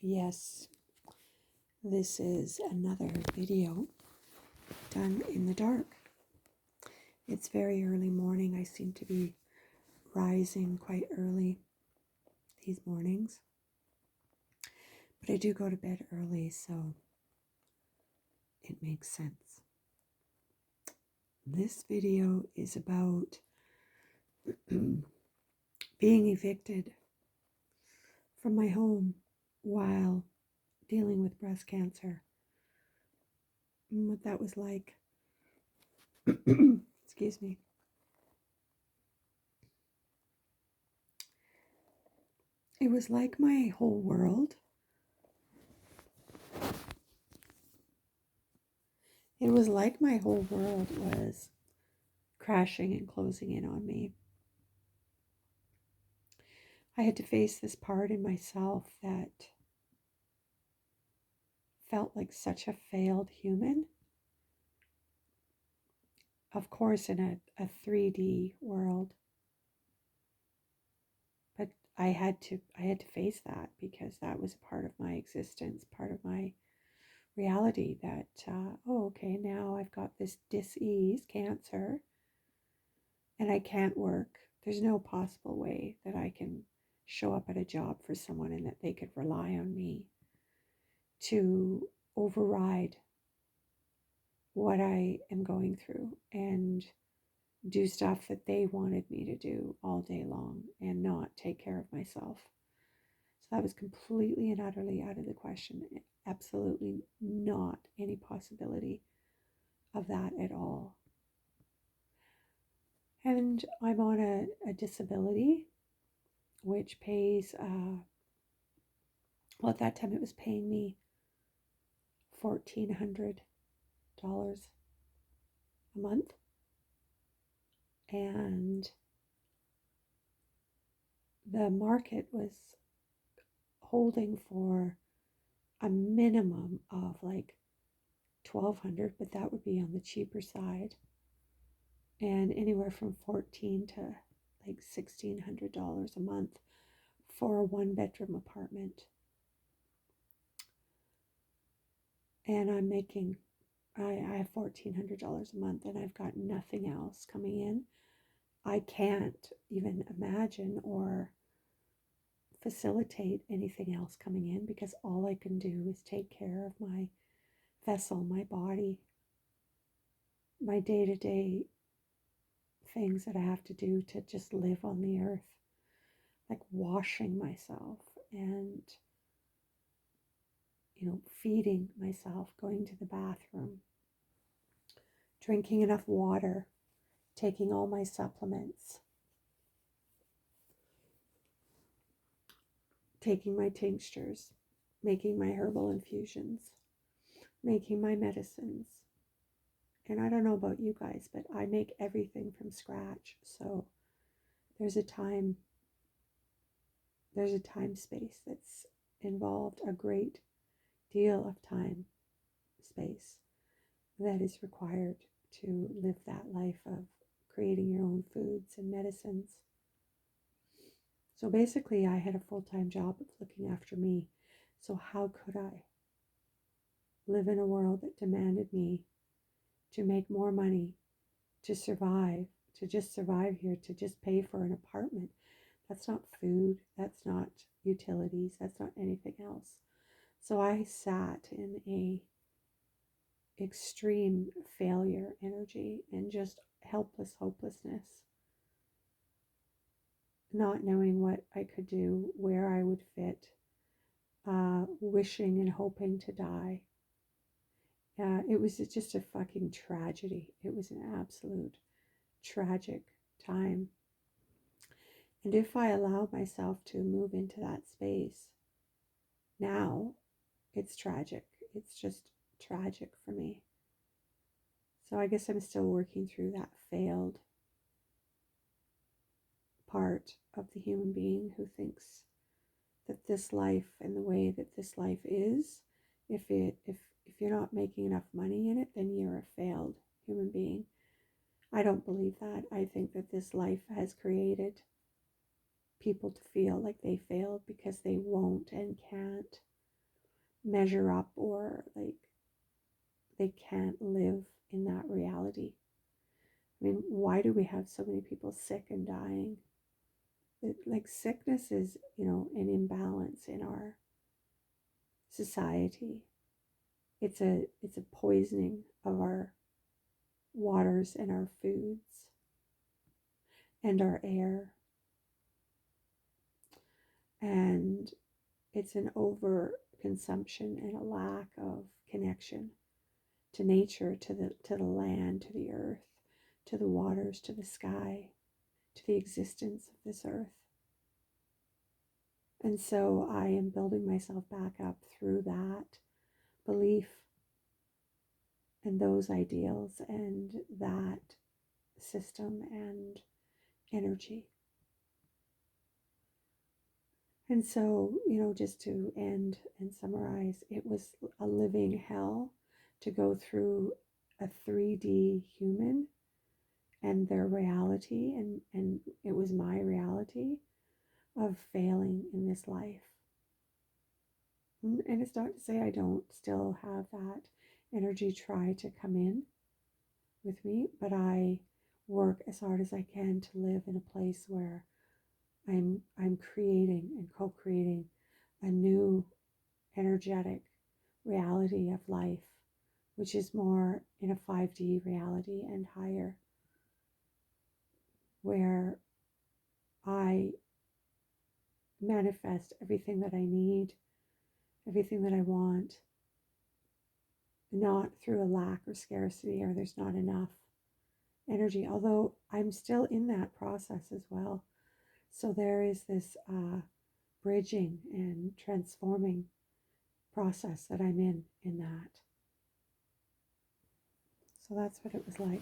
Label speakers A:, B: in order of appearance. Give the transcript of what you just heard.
A: Yes, this is another video done in the dark. It's very early morning. I seem to be rising quite early these mornings. But I do go to bed early, so it makes sense. This video is about being evicted from my home while dealing with breast cancer. And what that was like. Excuse me. It was like my whole world. It was like my whole world was crashing and closing in on me. I had to face this part in myself that felt like such a failed human. Of course, in a 3D world. But I had to face that because that was part of my existence, part of my reality that, okay, now I've got this dis-ease, cancer, and I can't work. There's no possible way that I can show up at a job for someone and that they could rely on me to override what I am going through and do stuff that they wanted me to do all day long and not take care of myself. So that was completely and utterly out of the question. Absolutely not any possibility of that at all. And I'm on a disability which pays, well, at that time it was paying me $1,400 a month. And the market was holding for a minimum of like $1,200, but that would be on the cheaper side. And anywhere from $1,400 to like $1,600 a month for a 1-bedroom apartment. And I'm making, I have $1,400 a month and I've got nothing else coming in. I can't even imagine or facilitate anything else coming in because all I can do is take care of my vessel, my body, my day-to-day things that I have to do to just live on the earth, like washing myself and, feeding myself, going to the bathroom, drinking enough water, taking all my supplements, taking my tinctures, making my herbal infusions, making my medicines. And I don't know about you guys, but I make everything from scratch. So there's a time space that's involved, a great deal of time space that is required to live that life of creating your own foods and medicines. So basically, I had a full-time job of looking after me. So how could I live in a world that demanded me to make more money, to survive, to just survive here, to just pay for an apartment? That's not food, that's not utilities, that's not anything else. So I sat in a extreme failure energy and just hopelessness, not knowing what I could do, where I would fit, wishing and hoping to die. It was just a fucking tragedy. It was an absolute tragic time. And if I allowed myself to move into that space, now it's tragic. It's just tragic for me. So I guess I'm still working through that failed part of the human being who thinks that this life and the way that this life is, if you're not making enough money in it, then you're a failed human being. I don't believe that. I think that this life has created people to feel like they failed because they won't and can't measure up, or like they can't live in that reality. I mean, why do we have so many people sick and dying? Like sickness is, an imbalance in our society. It's a poisoning of our waters and our foods and our air. And it's an overconsumption and a lack of connection to nature, to the land, to the earth, to the waters, to the sky, to the existence of this earth. And so I am building myself back up through that belief and those ideals and that system and energy. And so, just to end and summarize, it was a living hell to go through a 3D human and their reality, and it was my reality of failing in this life. And it's not to say I don't still have that energy try to come in with me, but I work as hard as I can to live in a place where I'm creating and co-creating a new energetic reality of life, which is more in a 5D reality and higher, where I manifest everything that I need, everything that I want, not through a lack or scarcity or there's not enough energy, although I'm still in that process as well. So there is this bridging and transforming process that I'm in that. So that's what it was like.